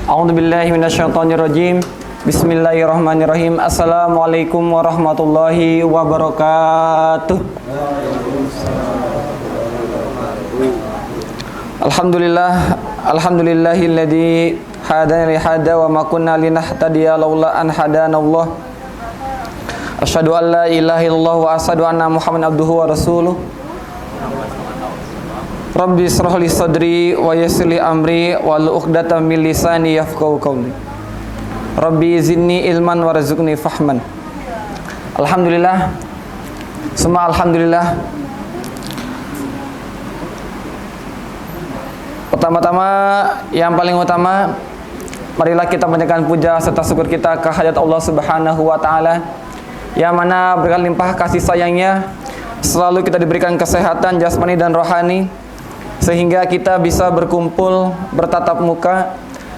A'udzubillahi minasyaitonirrajim. Bismillahirrahmanirrahim. Assalamualaikum warahmatullahi wabarakatuh. Alhamdulillahilladzi hadana li hada wa ma kunna linahtadiya laula an hadanallah. Asyhadu an la ilaha illallah wa asyhadu anna Muhammadan abduhu wa rasuluh. Rabbi israh li sadri wa yassir li amri wahlul 'uqdatam min lisani yafqahu qawli. Rabbi zidni ilman warzuqni fahman. Alhamdulillah. Semua alhamdulillah. Pertama-tama, yang paling utama, marilah kita panjatkan puja serta syukur kita ke hadirat Allah Subhanahu wa taala, yang mana berkat limpah kasih sayangnya selalu kita diberikan kesehatan jasmani dan rohani, sehingga kita bisa berkumpul, bertatap muka,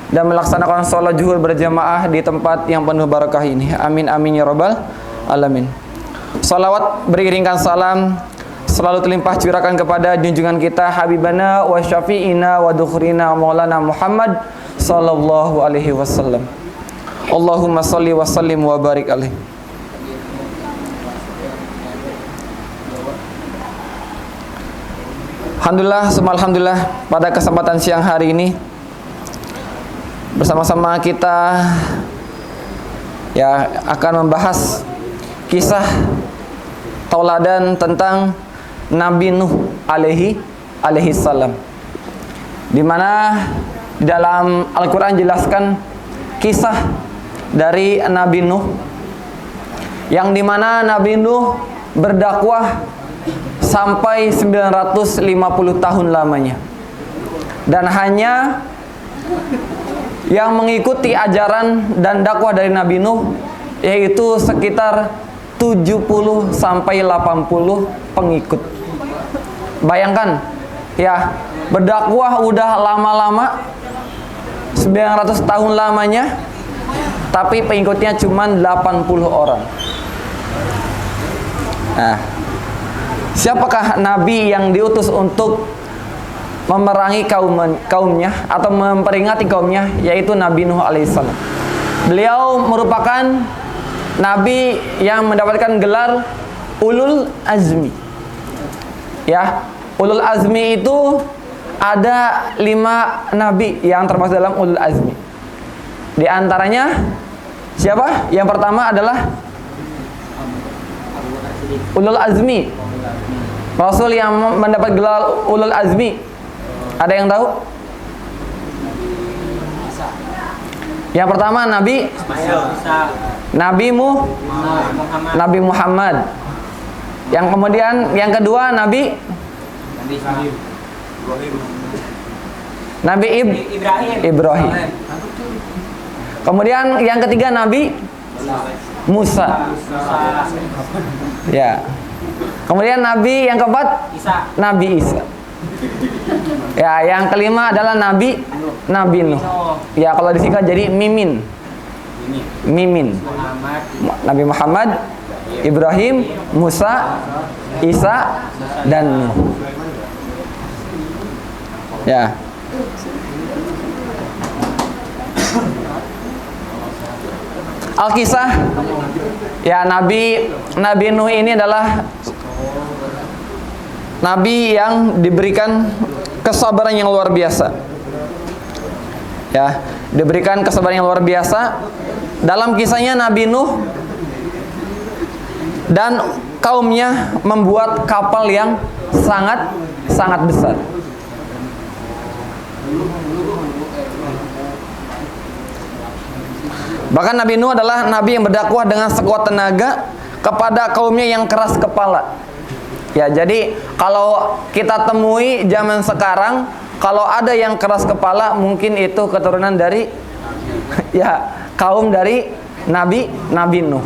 dan melaksanakan sholat zuhur berjamaah di tempat yang penuh barakah ini. Amin amin ya rabbal alamin. Salawat beriringkan salam selalu terlimpah curahkan kepada junjungan kita habibana wa syafi'ina wa dukhrina maulana Muhammad sallallahu alaihi wasallam. Allahumma salli wa sallim wa barik alaihi. Alhamdulillah, semua alhamdulillah, pada kesempatan siang hari ini bersama-sama kita ya akan membahas kisah tauladan tentang Nabi Nuh alaihi salam, di mana di dalam Al-Qur'an jelaskan kisah dari Nabi Nuh, yang dimana Nabi Nuh berdakwah sampai 950 tahun lamanya, dan hanya yang mengikuti ajaran dan dakwah dari Nabi Nuh yaitu sekitar 70 sampai 80 pengikut. Bayangkan ya, berdakwah udah lama-lama 900 tahun lamanya, tapi pengikutnya cuma 80 orang. Nah, siapakah Nabi yang diutus untuk memerangi kaumnya atau memperingati kaumnya, yaitu Nabi Nuh alaihissalam. Beliau merupakan Nabi yang mendapatkan gelar Ulul Azmi. Ya, Ulul Azmi itu ada 5 Nabi yang termasuk dalam Ulul Azmi. Di antaranya siapa? Yang pertama adalah Ulul Azmi, Rasul yang mendapat gelar Ulul Azmi. Ada yang tahu? Yang pertama Nabi Nabi Muhammad. Yang kemudian yang kedua Nabi Ibrahim. Kemudian yang ketiga Nabi Musa. Ya. Kemudian Nabi yang keempat Nabi Isa. Ya, yang kelima adalah Nabi Nuh. Ya, kalau disingkat jadi Mimin. Nabi Muhammad, Ibrahim, Musa, Isa, dan Nuh. Ya. Al-Kisah. Ya, Nabi Nuh ini adalah Nabi yang diberikan kesabaran yang luar biasa. Ya, diberikan kesabaran yang luar biasa. Dalam kisahnya Nabi Nuh dan kaumnya membuat kapal yang sangat besar. Bahkan Nabi Nuh adalah Nabi yang berdakwah dengan sekuat tenaga kepada kaumnya yang keras kepala. Ya, jadi kalau kita temui zaman sekarang, kalau ada yang keras kepala, mungkin itu keturunan dari ya kaum dari Nabi Nuh.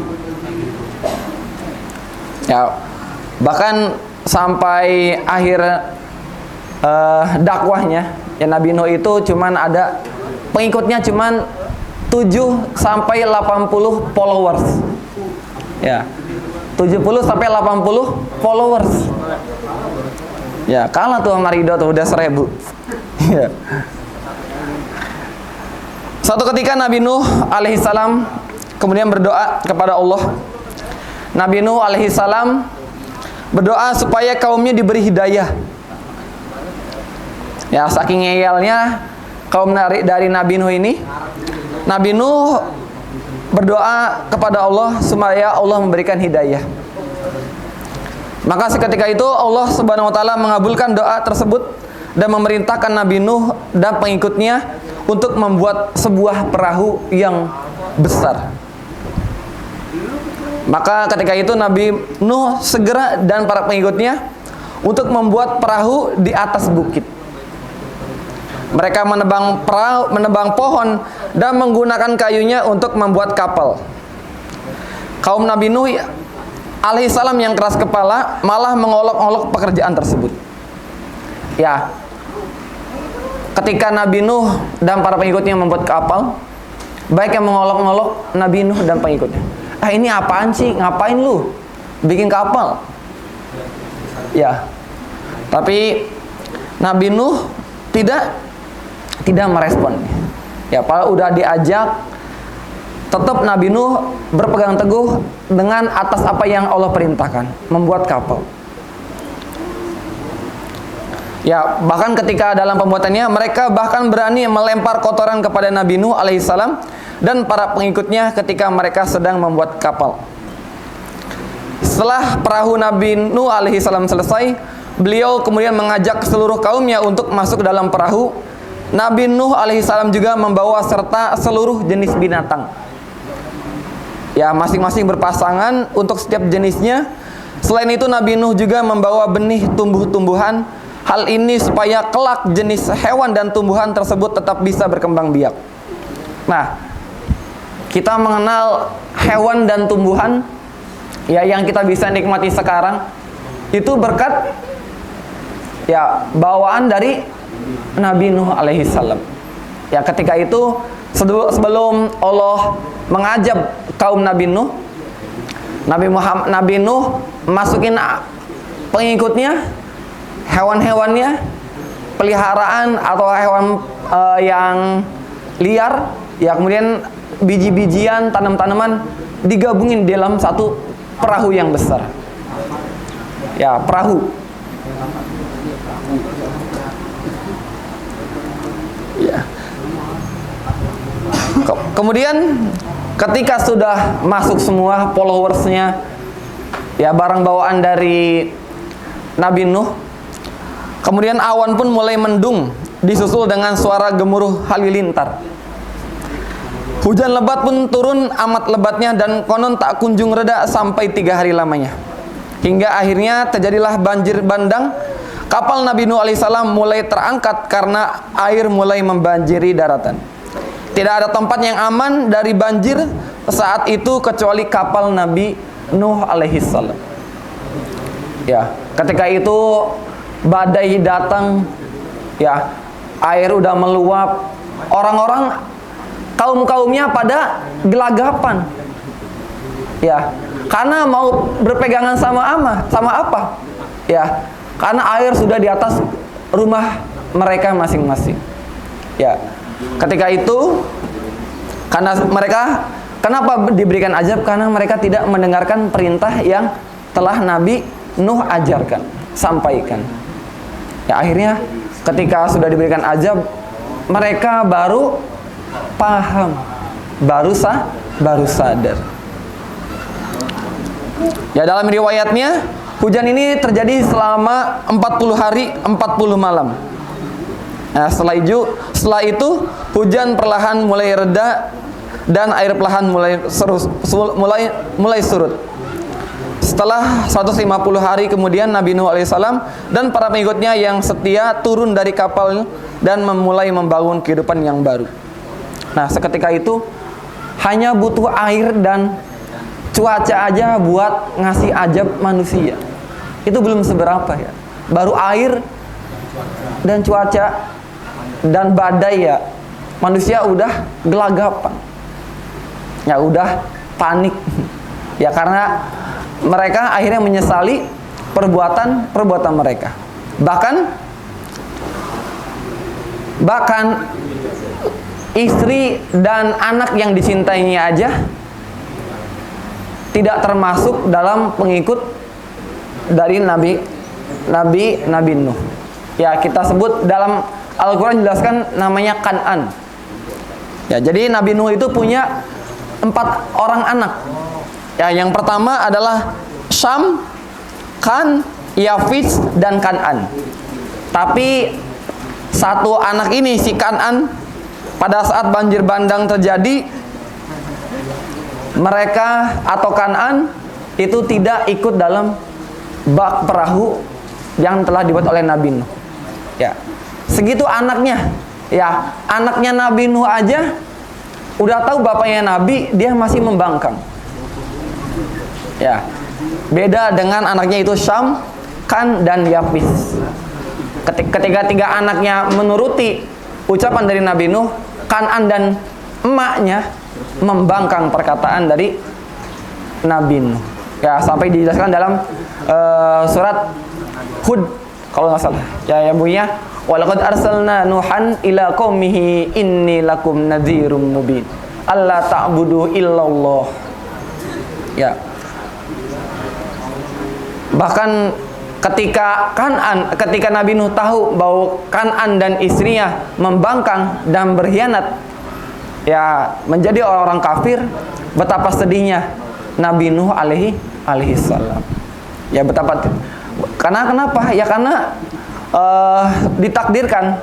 Ya, bahkan sampai akhir dakwahnya, ya Nabi Nuh itu cuman ada pengikutnya cuman 7 sampai 80 followers. Ya. 70 sampai 80 followers. Ya, kalah tuh sama Ridho tuh udah 1000. Ya. Suatu ketika Nabi Nuh alaihissalam kemudian berdoa kepada Allah. Nabi Nuh alaihissalam berdoa supaya kaumnya diberi hidayah. Ya, saking ngeyelnya kaum dari Nabi Nuh ini, Nabi Nuh berdoa kepada Allah supaya Allah memberikan hidayah. Maka seketika itu Allah Subhanahu wa taala mengabulkan doa tersebut dan memerintahkan Nabi Nuh dan pengikutnya untuk membuat sebuah perahu yang besar. Maka ketika itu Nabi Nuh segera dan para pengikutnya untuk membuat perahu di atas bukit. Mereka menebang pohon dan menggunakan kayunya untuk membuat kapal. Kaum Nabi Nuh alaihissalam yang keras kepala malah mengolok-olok pekerjaan tersebut. Ya, ketika Nabi Nuh dan para pengikutnya membuat kapal, baik yang mengolok-olok Nabi Nuh dan pengikutnya. Ini apaan sih? Ngapain lu bikin kapal? Ya, tapi Nabi Nuh tidak merespon. Ya, kalau udah diajak, tetap Nabi Nuh berpegang teguh dengan atas apa yang Allah perintahkan, membuat kapal. Ya, bahkan ketika dalam pembuatannya mereka bahkan berani melempar kotoran kepada Nabi Nuh alaihissalam dan para pengikutnya ketika mereka sedang membuat kapal. Setelah perahu Nabi Nuh alaihissalam selesai, beliau kemudian mengajak seluruh kaumnya untuk masuk ke dalam perahu. Nabi Nuh alaihissalam juga membawa serta seluruh jenis binatang. Ya, masing-masing berpasangan untuk setiap jenisnya. Selain itu Nabi Nuh juga membawa benih tumbuh-tumbuhan. Hal ini supaya kelak jenis hewan dan tumbuhan tersebut tetap bisa berkembang biak. Nah, kita mengenal hewan dan tumbuhan ya yang kita bisa nikmati sekarang itu berkat ya bawaan dari Nabi Nuh alaihissalam. Ya, ketika itu sebelum Allah mengajab kaum Nabi Nuh, Nabi Nuh masukin pengikutnya, hewan-hewannya, peliharaan atau hewan yang liar, ya kemudian biji-bijian, tanam-tanaman digabungin dalam satu perahu yang besar. Ya, perahu. Ya. Kemudian ketika sudah masuk semua followersnya, ya barang bawaan dari Nabi Nuh, kemudian awan pun mulai mendung, disusul dengan suara gemuruh halilintar. Hujan lebat pun turun amat lebatnya dan konon tak kunjung reda sampai 3 hari lamanya. Hingga akhirnya terjadilah banjir bandang. Kapal Nabi Nuh alaihissalam mulai terangkat karena air mulai membanjiri daratan. Tidak ada tempat yang aman dari banjir saat itu kecuali kapal Nabi Nuh alaihissalam. Ya, ketika itu badai datang, ya, air udah meluap, orang-orang kaum-kaumnya pada gelagapan. Ya, karena mau berpegangan sama apa? Ya, karena air sudah di atas rumah mereka masing-masing. Ya, ketika itu karena mereka kenapa diberikan azab? Karena mereka tidak mendengarkan perintah yang telah Nabi Nuh ajarkan, sampaikan. Ya, akhirnya ketika sudah diberikan azab, mereka baru paham, baru sadar. Ya, dalam riwayatnya hujan ini terjadi selama 40 hari 40 malam. Nah, setelah itu hujan perlahan mulai reda dan air perlahan mulai surut. Setelah 150 hari kemudian Nabi Nuh alaihissalam dan para pengikutnya yang setia turun dari kapal dan memulai membangun kehidupan yang baru. Nah, seketika itu hanya butuh air dan cuaca aja buat ngasih azab manusia. Itu belum seberapa ya. Baru air dan cuaca dan badai ya, manusia udah gelagapan. Ya udah panik. Ya karena mereka akhirnya menyesali perbuatan mereka. Bahkan istri dan anak yang dicintainya aja tidak termasuk dalam pengikut dari Nabi Nuh. Ya, kita sebut dalam Al-Quran jelaskan namanya Kan'an. Ya, jadi Nabi Nuh itu punya 4 orang anak. Ya, yang pertama adalah Syam, Kan, Yafis, dan Kan'an. Tapi satu anak ini, si Kan'an, pada saat banjir bandang terjadi, mereka atau Kan'an itu tidak ikut dalam bak perahu yang telah dibuat oleh Nabi Nuh. Ya, segitu anaknya. Ya, anaknya Nabi Nuh aja udah tahu bapaknya Nabi, dia masih membangkang. Ya, beda dengan anaknya itu Syam, Kan, dan Yafis. Ketika 3 anaknya menuruti ucapan dari Nabi Nuh, Kan'an dan emaknya membangkang perkataan dari Nabi Nuh. Ya, sampai dijelaskan dalam surat Hud kalau nggak salah. Ya, yang bunyinya walaqad arsalna nuhan ila qaumihi inni lakum nadhirum mubin alla ta'budu illallah. Ya. Bahkan ketika Nabi Nuh tahu bahwa Kan'an dan istrinya membangkang dan berkhianat, ya, menjadi orang kafir, betapa sedihnya Nabi Nuh alaihi salam. Ya, betapa. Karena kenapa? Ya karena ditakdirkan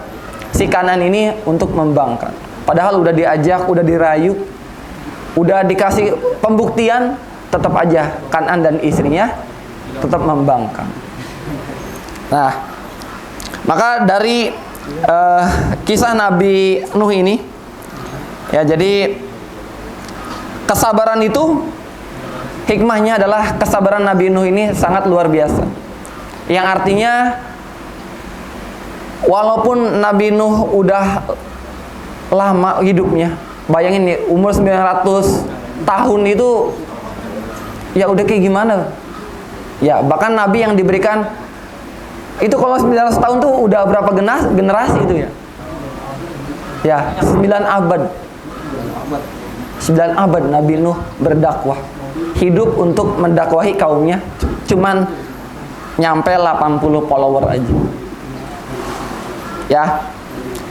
si Kan'an ini untuk membangkang. Padahal udah diajak, udah dirayu, udah dikasih pembuktian, tetap aja Kan'an dan istrinya tetap membangkang. Nah, maka dari kisah Nabi Nuh ini, ya, jadi kesabaran itu, hikmahnya adalah kesabaran Nabi Nuh ini sangat luar biasa. Yang artinya walaupun Nabi Nuh udah lama hidupnya, bayangin nih, umur 900 tahun itu ya udah kayak gimana. Ya, bahkan Nabi yang diberikan itu kalau 900 tahun tuh udah berapa generasi itu ya? Ya, 9 abad. 9 abad Nabi Nuh berdakwah. Hidup untuk mendakwahi kaumnya, cuman nyampe 80 follower aja. Ya.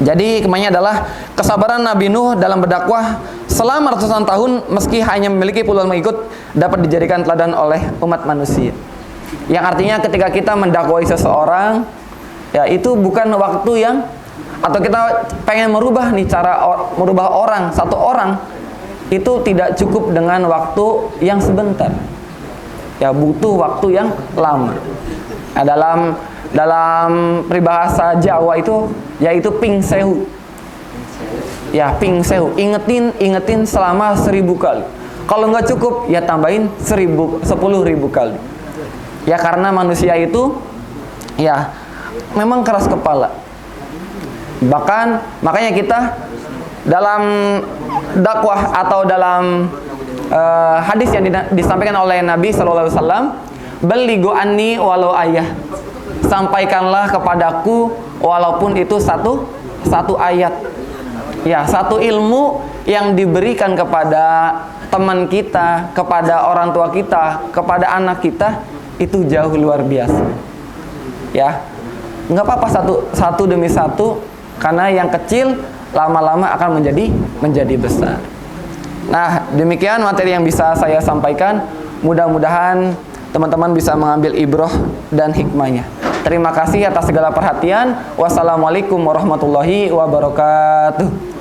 Jadi kemanya adalah kesabaran Nabi Nuh dalam berdakwah selama ratusan tahun, meski hanya memiliki puluhan pengikut, dapat dijadikan teladan oleh umat manusia. Yang artinya ketika kita mendakwai seseorang, ya, itu bukan waktu yang, atau kita pengen merubah nih cara merubah orang, satu orang, itu tidak cukup dengan waktu yang sebentar. Ya, butuh waktu yang lama. Nah, dalam peribahasa Jawa itu yaitu ping sehu. Ya, ping sehu, ingetin selama 1000 kali. Kalau nggak cukup, ya tambahin 10.000 kali. Ya, karena manusia itu ya memang keras kepala. Bahkan makanya kita dalam dakwah atau dalam hadis yang disampaikan oleh Nabi sallallahu alaihi wasallam, "Balighu anni walau ayah." Sampaikanlah kepadaku walaupun itu satu ayat. Ya, satu ilmu yang diberikan kepada teman kita, kepada orang tua kita, kepada anak kita, itu jauh luar biasa. Ya, nggak apa-apa satu demi satu, karena yang kecil lama-lama akan menjadi besar. Nah, demikian materi yang bisa saya sampaikan. Mudah-mudahan teman-teman bisa mengambil ibrah dan hikmahnya. Terima kasih atas segala perhatian. Wassalamualaikum warahmatullahi wabarakatuh.